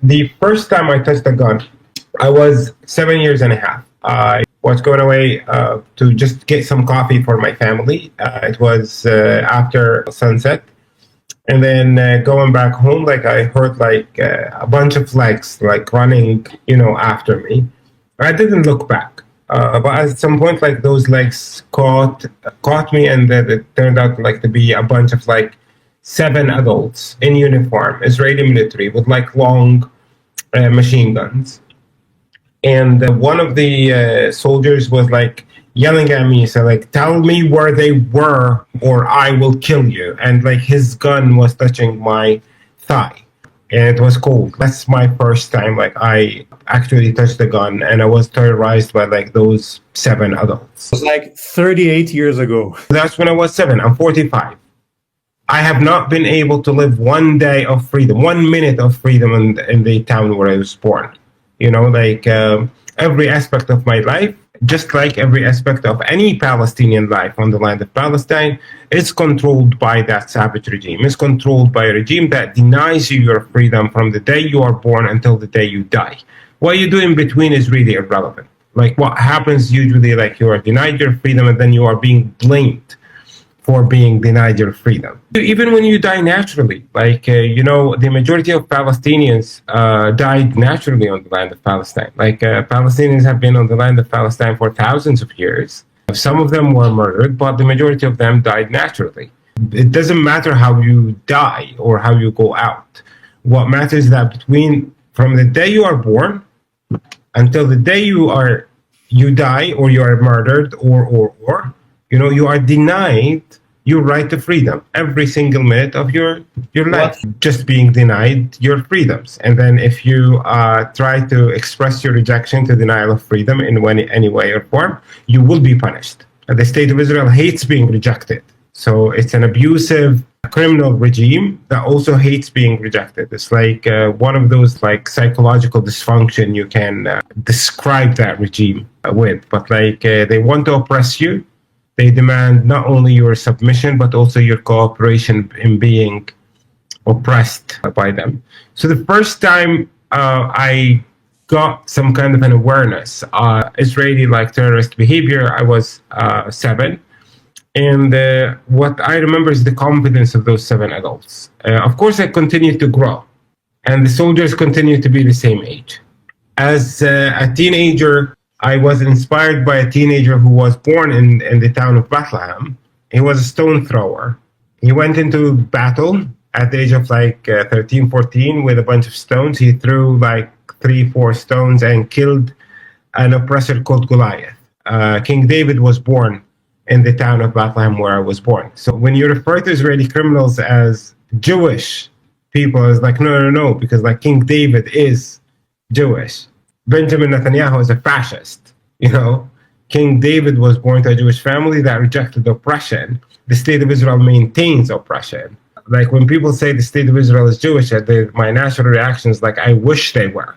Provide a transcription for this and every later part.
The first time I touched a gun, I was 7 years and a half. I was going away to just get some coffee for my family. It was after sunset. And then going back home, like I heard like a bunch of legs like running, after me. I didn't look back. But at some point, like those legs caught me, and then it turned out like to be a bunch of like 7 adults in uniform, Israeli military, with like long machine guns. And one of the soldiers was like yelling at me, so like, tell me where they were or I will kill you. And like his gun was touching my thigh and it was cold. That's my first time like I actually touched the gun, and I was terrorized by like those 7 adults. It was like 38 years ago. That's when I was 7. I'm 45. I have not been able to live 1 day of freedom, 1 minute of freedom in the town where I was born. Every aspect of my life, just like every aspect of any Palestinian life on the land of Palestine, is controlled by that savage regime. It's controlled by a regime that denies you your freedom from the day you are born until the day you die. What you do in between is really irrelevant. Like what happens usually, like you are denied your freedom and then you are being blamed for being denied your freedom. Even when you die naturally, the majority of Palestinians died naturally on the land of Palestine. Palestinians have been on the land of Palestine for thousands of years. Some of them were murdered, but the majority of them died naturally. It doesn't matter how you die or how you go out. What matters is that from the day you are born until the day you die or you are murdered or you are denied your right to freedom every single minute of your life. Just being denied your freedoms. And then if you try to express your rejection to denial of freedom in any way or form, you will be punished. The state of Israel hates being rejected. So it's an abusive criminal regime that also hates being rejected. It's like one of those like psychological dysfunction you can describe that regime with. But they want to oppress you. They demand not only your submission, but also your cooperation in being oppressed by them. So the first time I got some kind of an awareness, Israeli terrorist behavior, I was 7. And what I remember is the confidence of those 7 adults. Of course, I continued to grow, and the soldiers continued to be the same age. As a teenager, I was inspired by a teenager who was born in the town of Bethlehem. He was a stone thrower. He went into battle at the age of 13, 14 with a bunch of stones. He threw 3-4 stones and killed an oppressor called Goliath. King David was born in the town of Bethlehem where I was born. So when you refer to Israeli criminals as Jewish people, it's no, because King David is Jewish. Benjamin Netanyahu is a fascist. King David was born to a Jewish family that rejected oppression. The state of Israel maintains oppression. When people say the state of Israel is Jewish, my natural reaction is I wish they were.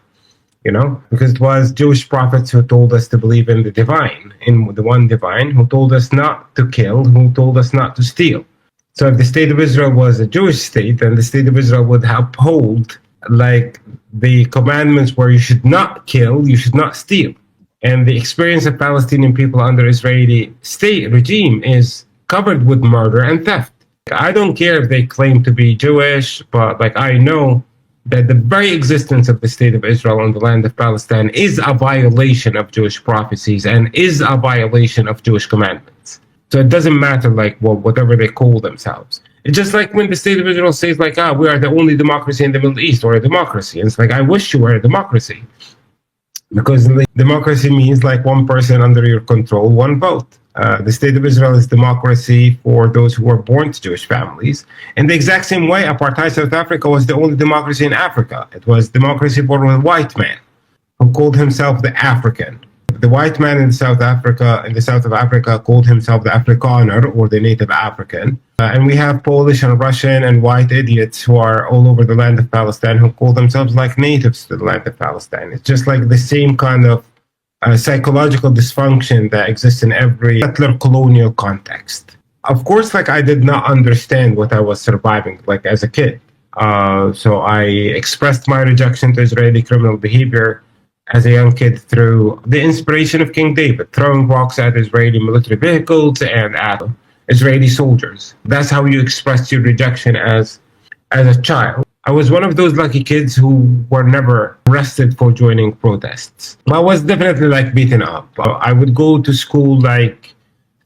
Because it was Jewish prophets who told us to believe in the divine, in the one divine, who told us not to kill, who told us not to steal. So if the state of Israel was a Jewish state, then the state of Israel would uphold the commandments where you should not kill, you should not steal. And the experience of Palestinian people under Israeli state regime is covered with murder and theft. I don't care if they claim to be Jewish, but I know that the very existence of the state of Israel on the land of Palestine is a violation of Jewish prophecies and is a violation of Jewish commandments. So it doesn't matter whatever they call themselves. It's just when the state of Israel says we are the only democracy in the Middle East, or a democracy. And it's I wish you were a democracy. Because democracy means one person under your control, one vote. The state of Israel is democracy for those who were born to Jewish families. In the exact same way, apartheid South Africa was the only democracy in Africa. It was democracy for a white man who called himself the African. The white man in South of Africa called himself the Afrikaner, or the native African. And we have Polish and Russian and white idiots who are all over the land of Palestine who call themselves natives to the land of Palestine. It's just the same kind of psychological dysfunction that exists in every settler colonial context. Of course, I did not understand what I was surviving as a kid. So I expressed my rejection to Israeli criminal behavior as a young kid through the inspiration of King David, throwing rocks at Israeli military vehicles and at Israeli soldiers. That's how you express your rejection as a child. I was one of those lucky kids who were never arrested for joining protests. I was definitely like beaten up. I would go to school like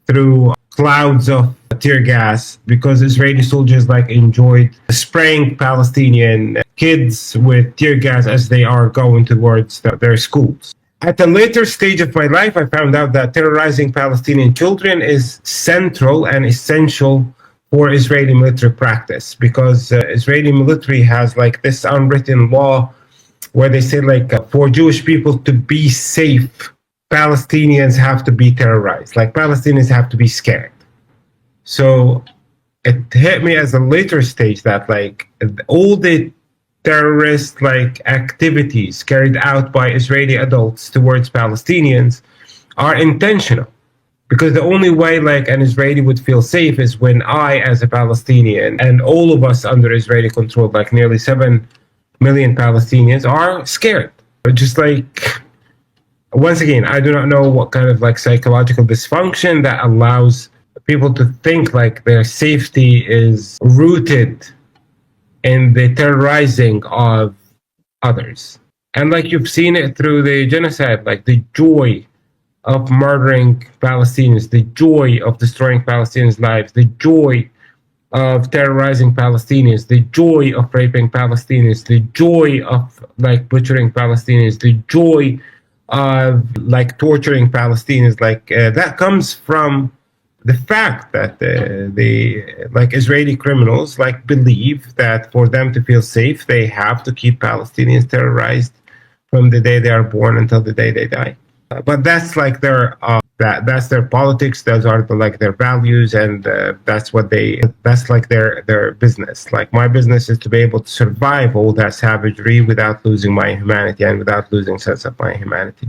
through clouds of tear gas because Israeli soldiers like enjoyed spraying Palestinian kids with tear gas as they are going towards their schools. At a later stage of my life, I found out that terrorizing Palestinian children is central and essential for Israeli military practice because Israeli military has like this unwritten law where they say like for Jewish people to be safe, Palestinians have to be terrorized. Like Palestinians have to be scared. So it hit me as a later stage that like all the terrorist like activities carried out by Israeli adults towards Palestinians are intentional. Because the only way like an Israeli would feel safe is when I, as a Palestinian, and all of us under Israeli control, like nearly 7 million Palestinians, are scared. But just like, once again, I do not know what kind of like psychological dysfunction that allows people to think like their safety is rooted in the terrorizing of others. And like you've seen it through the genocide, like the joy of murdering Palestinians, the joy of destroying Palestinians' lives, the joy of terrorizing Palestinians, the joy of raping Palestinians, the joy of like butchering Palestinians, the joy of like torturing Palestinians, like that comes from the fact that the like Israeli criminals like believe that for them to feel safe, they have to keep Palestinians terrorized from the day they are born until the day they die. But that's like their that's their politics. Those are like their values, and that's like their business. Like my business is to be able to survive all that savagery without losing my humanity and without losing sense of my humanity.